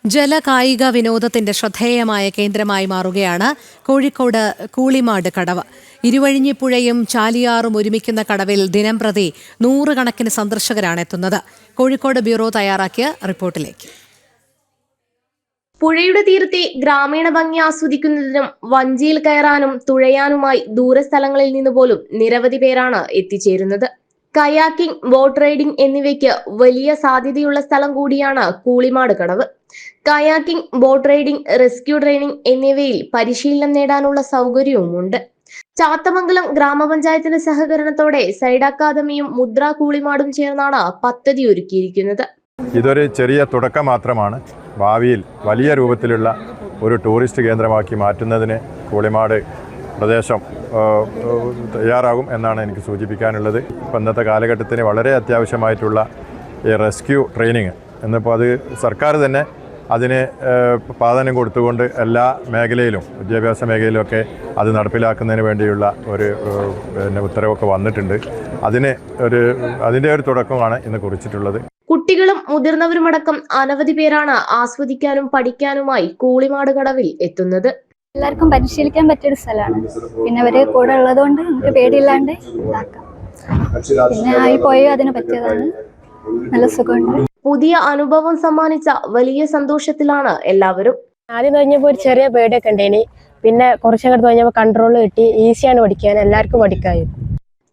ജലകായിക വിനോദത്തിന്റെ ശ്രദ്ധേയമായ കേന്ദ്രമായി മാറുകയാണ് കോഴിക്കോട് കൂളിമാട് കടവ്. ഇരുവഴിഞ്ഞിപ്പുഴയും ചാലിയാറും ഒരുമിക്കുന്ന കടവിൽ ദിനംപ്രതി നൂറുകണക്കിന് സന്ദർശകരാണ് എത്തുന്നത്. കോഴിക്കോട് ബ്യൂറോ തയ്യാറാക്കിയ റിപ്പോർട്ടിലേക്ക്. പുഴയുടെ തീരത്തെ ഗ്രാമീണ ഭംഗി ആസ്വദിക്കുന്നതിനും വഞ്ചിയിൽ കയറാനും തുഴയാനുമായി ദൂരസ്ഥലങ്ങളിൽ നിന്ന് പോലും നിരവധി പേരാണ് എത്തിച്ചേരുന്നത്. കയാക്കിംഗ്, ബോട്ട് റൈഡിംഗ് എന്നിവയ്ക്ക് വലിയ സാധ്യതയുള്ള സ്ഥലം കൂടിയാണ് Koolimad Kadavu. Kayaking, boat riding, rescue training എന്നിവയിൽ പരിശീലനം നേടാനുള്ള സൗകര്യവുമുണ്ട്. ചാത്തമംഗലം ഗ്രാമപഞ്ചായത്തിന്റെ സഹകരണത്തോടെ സൈഡ് അക്കാദമിയും മുദ്ര കൂളിമാടും ചേർന്നാണ് പദ്ധതി ഒരുക്കിയിരിക്കുന്നത്. ഇതൊരു ചെറിയ തുടക്കം മാത്രമാണ്. ഭാവിയിൽ വലിയ രൂപത്തിലുള്ള ഒരു ടൂറിസ്റ്റ് കേന്ദ്രമാക്കി മാറ്റുന്നതിന് കൂളിമാട് പ്രദേശം തയ്യാറാകും എന്നാണ് എനിക്ക് സൂചിപ്പിക്കാനുള്ളത്. ഇപ്പം ഇന്നത്തെ കാലഘട്ടത്തിന് വളരെ അത്യാവശ്യമായിട്ടുള്ള ഈ റെസ്ക്യൂ ട്രെയിനിങ് എന്നിപ്പോൾ അത് സർക്കാർ തന്നെ അതിന് പ്രാധാന്യം കൊടുത്തുകൊണ്ട് എല്ലാ മേഖലയിലും വിദ്യാഭ്യാസ മേഖലയിലുമൊക്കെ അത് നടപ്പിലാക്കുന്നതിന് വേണ്ടിയുള്ള ഒരു ഉത്തരവൊക്കെ വന്നിട്ടുണ്ട്. അതിൻ്റെ ഒരു തുടക്കമാണ് ഇന്ന് കുറിച്ചിട്ടുള്ളത്. കുട്ടികളും മുതിർന്നവരുമടക്കം അനവധി പേരാണ് ആസ്വദിക്കാനും പഠിക്കാനുമായി കൂളിമാട് കടവിൽ എത്തുന്നത്. എല്ലാവർക്കും പരിശീലിക്കാൻ പറ്റിയൊരു സ്ഥലമാണ്. പിന്നെ അവര് കൂടെ ഉള്ളതുകൊണ്ട് നമുക്ക് പേടിയില്ലാണ്ട് ഇതാക്കാം. പിന്നെ ആയി പോയി അതിന് പറ്റിയതാണ്. നല്ല സുഖമുണ്ട്. പുതിയ അനുഭവം സമ്മാനിച്ച വലിയ സന്തോഷത്തിലാണ് എല്ലാവരും. ആദ്യം കഴിഞ്ഞപ്പോ ഒരു ചെറിയ പേടിയൊക്കെ ഉണ്ടേനി. പിന്നെ കുറച്ചങ്ങോട്ട് കഴിഞ്ഞപ്പോൾ കൺട്രോൾ കിട്ടി. ഈസിയാണ് പഠിക്കാൻ, എല്ലാവർക്കും പഠിക്കാനും.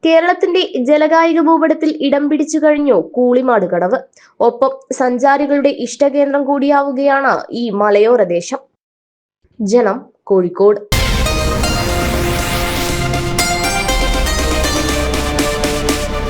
കേരളത്തിന്റെ ജലകായിക ഭൂപടത്തിൽ ഇടം പിടിച്ചു കഴിഞ്ഞു കൂളിമാട് കടവ്. ഒപ്പം സഞ്ചാരികളുടെ ഇഷ്ടകേന്ദ്രം കൂടിയാവുകയാണ് ഈ മലയോര ദേശം. ജനം, കോഴിക്കോട്.